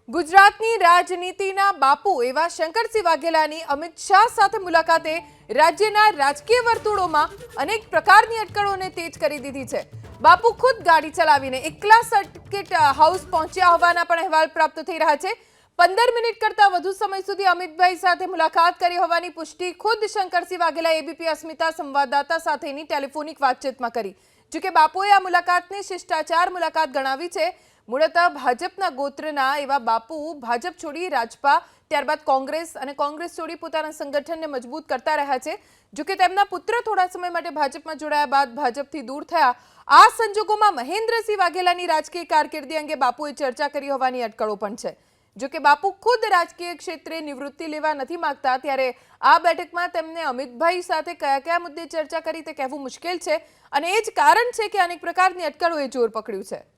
ગુજરાતની રાજનીતિના બાપુ એવા શંકરસિંહ વાઘેલાની અમિત શાહ સાથે મુલાકાતે રાજ્યના રાજકીય વર્તુળોમાં અનેક પ્રકારની અટકળોને તેજ કરી દીધી છે। બાપુ ખુદ ગાડી ચલાવીને એકલા સર્કિટ હાઉસ પહોંચ્યા હોવાના પણ અહેવાલ પ્રાપ્ત થઈ રહ્યા છે। 15 મિનિટ કરતા વધુ સમય સુધી અમિતભાઈ સાથે મુલાકાત કરી હોવાની પુષ્ટિ ખુદ શંકરસિંહ વાઘેલા એબીપી અસ્મિતા સંવાદદાતા સાથેની ટેલિફોનિક વાતચીતમાં કરી। જો કે બાપુએ આ મુલાકાતને શિષ્ટાચાર મુલાકાત ગણાવી છે। મૂળતઃ ભાજપના ગોત્રના એવા બાપુ ભાજપ છોડી રાજપા ત્યારબાદ કોંગ્રેસ અને કોંગ્રેસ છોડી પોતાના સંગઠનને મજબૂત કરતા રહ્યા છે। જો કે તેમના પુત્ર થોડા સમય માટે ભાજપમાં જોડાયા બાદ ભાજપથી દૂર થયા। આ સંજોગોમાં મહેન્દ્રસિંહ વાઘેલાની રાજકીય કારકિર્દી અંગે બાપુએ ચર્ચા કરી હોવાની અટકળો પણ છે। જો કે બાપુ ખુદ રાજકીય ક્ષેત્રે નિવૃત્તિ લેવા નથી માંગતા, ત્યારે આ બેઠકમાં તેમને અમિતભાઈ સાથે કયા મુદ્દે ચર્ચા કરી તે કહેવું મુશ્કેલ છે અને એ જ કારણ છે કે અનેક પ્રકારની અટકળોએ જોર પકડ્યું છે।